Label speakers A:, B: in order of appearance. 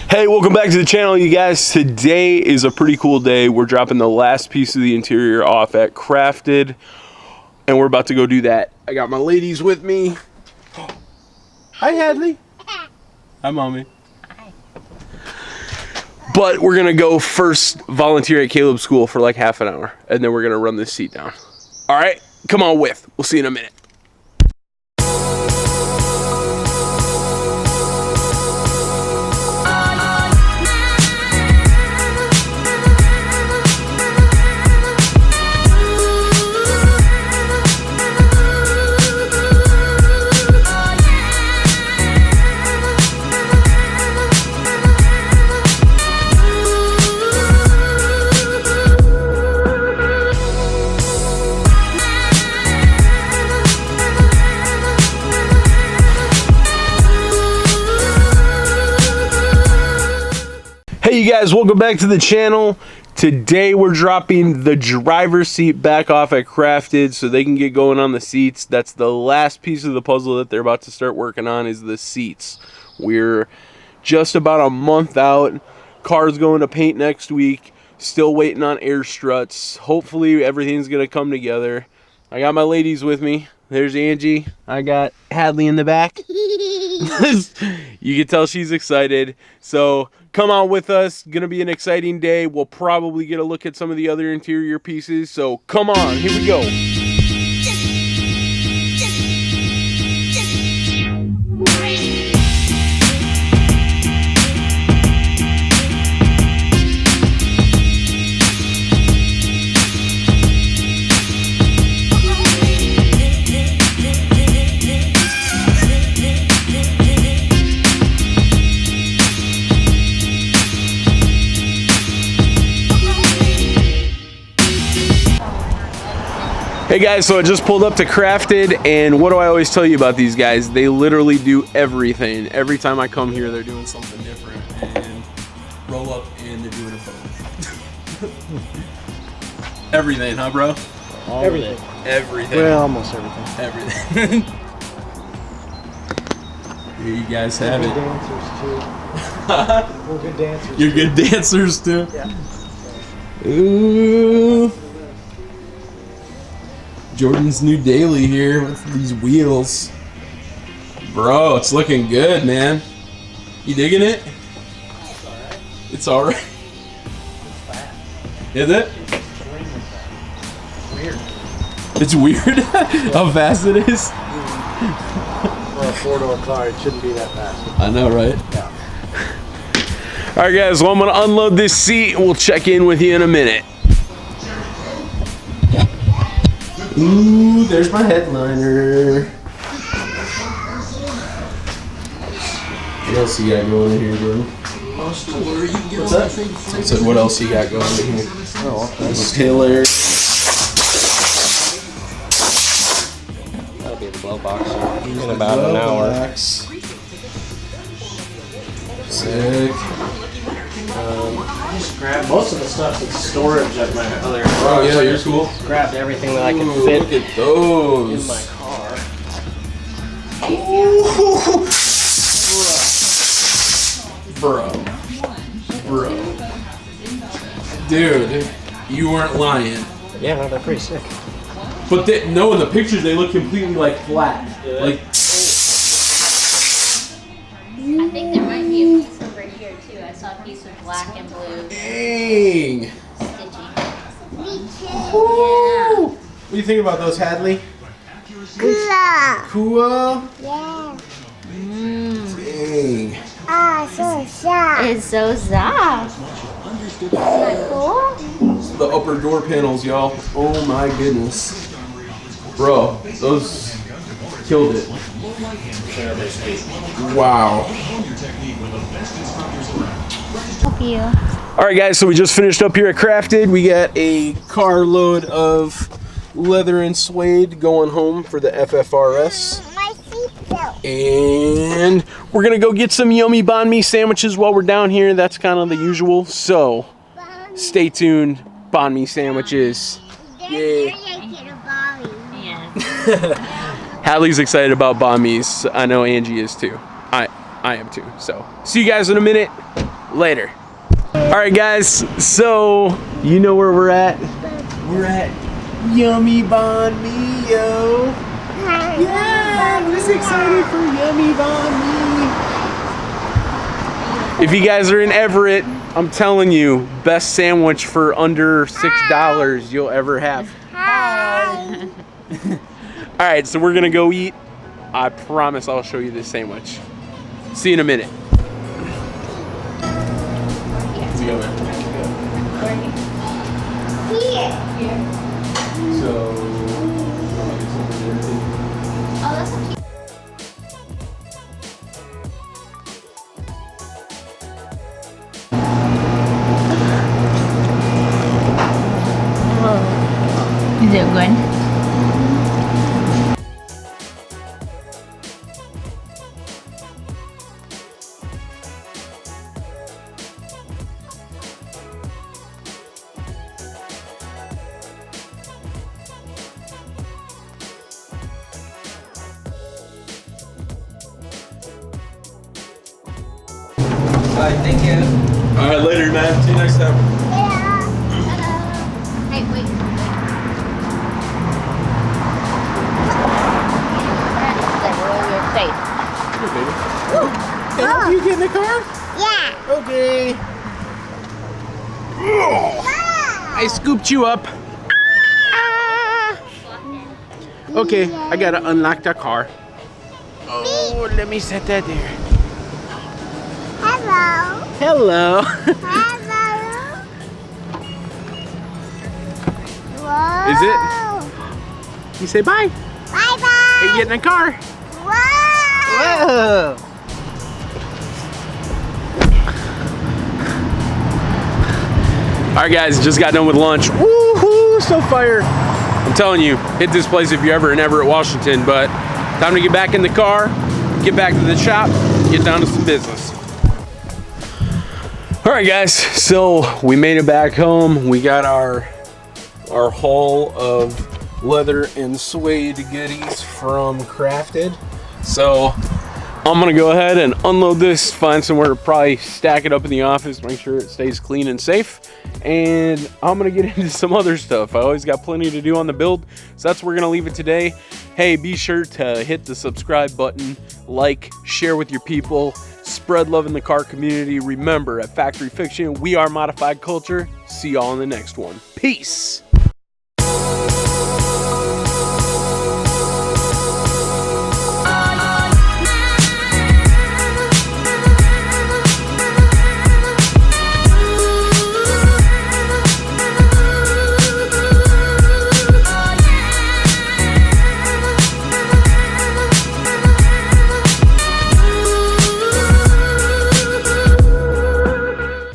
A: Hey, welcome back to the channel, you guys. Today is a pretty cool day. We're dropping the last piece of the interior off at Crafted, and we're about to go do that. I got my ladies with me. Hi, Hadley. Hi, Mommy. Hi. But we're gonna go first volunteer at Caleb's school for like half an hour, and then we're gonna run this seat down. All right, come on with. We'll see you in a minute. Hey you guys, welcome back to the channel. Today we're dropping the driver's seat back off at Crafted so they can get going on the seats. That's the last piece of the puzzle that they're about to start working on, is the seats. We're just about a month out. Car's going to paint next week. Still waiting on air struts. Hopefully everything's gonna come together. I got my ladies with me. There's Angie. I got Hadley in the back. You can tell she's excited. So come on with us. Gonna be an exciting day. We'll probably get a look at some of the other interior pieces. So come on, here we go. Hey guys, so I just pulled up to Crafted, and what do I always tell you about these guys? They literally do everything. Every time I come here, they're doing something different. And roll up and they're doing a boat. Everything, huh bro?
B: Everything.
A: Everything.
B: Well, almost everything.
A: Everything. Here you guys have it.
B: Dancers too. We're good dancers.
A: You're good dancers too?
B: Yeah.
A: Ooh. Jordan's new daily here with these wheels. Bro, it's looking good, man. You digging it? It's alright. It's alright. Is it?
B: Weird.
A: It's weird how fast it is.
B: For a four-door car, it shouldn't be that fast.
A: I know, right?
B: Yeah.
A: Alright guys, well I'm gonna unload this seat and we'll check in with you in a minute. Ooh, there's my headliner. What else you got going in here, Jordan? What's that? I said, what else you got going in here?
B: Oh,
A: That's Taylor.
C: That'll be the glove box in about an hour.
A: Sick.
B: I just grabbed most of the stuff that's storage at my other car.
A: Oh yeah, you're cool.
C: Grabbed everything that I could
A: Ooh,
C: fit
A: look at those.
C: in my car.
A: Bro. Dude, you weren't lying.
C: Yeah, no, they're pretty sick.
A: But no, in the pictures they look completely like flat.
C: Yeah.
A: Like.
D: I think there might be a piece over here too. I saw a piece with black and blue
A: Dang.
D: stitching.
A: Woo. What do you think about those, Hadley? Cool.
D: Yeah.
A: Dang.
D: So soft. It's so soft. Isn't that cool?
A: The upper door panels, y'all. Oh my goodness. Bro, those killed it. Wow.
D: Help you.
A: Alright guys, so we just finished up here at Crafted. We got a carload of leather and suede going home for the FFRS. And we're gonna go get some yummy banh mi sandwiches while we're down here. That's kind of the usual. So stay tuned. Banh mi sandwiches. Yay. Hadley's excited about banh mi's. I know Angie is too. I am too. So see you guys in a minute. later. All right, guys. So you know where we're at? We're at Yummy Banh Mi, yo. Yeah, I'm just excited for Yummy Banh Mi. If you guys are in Everett, I'm telling you, best sandwich for under $6 you'll ever have. All right, so we're gonna go eat. I promise I'll show you this sandwich. See you in a minute.
D: Oh, that's a cute. Is it good?
C: Thank you.
A: All right, later, man. See you next time.
D: Hey, wait. Safe.
A: Here, baby. Can I help you get in the car?
E: Yeah.
A: Okay. I scooped you up. Okay, I gotta unlock the car. Oh, let me set that there.
E: Hello.
A: Hello.
E: Hello. Whoa.
A: Is it? You say bye.
E: Bye bye.
A: You get in the car.
E: Whoa.
C: Whoa!
A: All right, guys, just got done with lunch. Woohoo! So fire. I'm telling you, hit this place if you're ever in Everett, Washington. But time to get back in the car, get back to the shop, get down to some business. All right, guys, so we made it back home. We got our haul of leather and suede goodies from Crafted. So I'm gonna go ahead and unload this, find somewhere to probably stack it up in the office, make sure it stays clean and safe. And I'm gonna get into some other stuff. I always got plenty to do on the build, so that's where we're gonna leave it today. Hey, be sure to hit the subscribe button, like, share with your people, spread love in the car community. Remember, at Factory Fiction, we are modified culture. See y'all in the next one. Peace.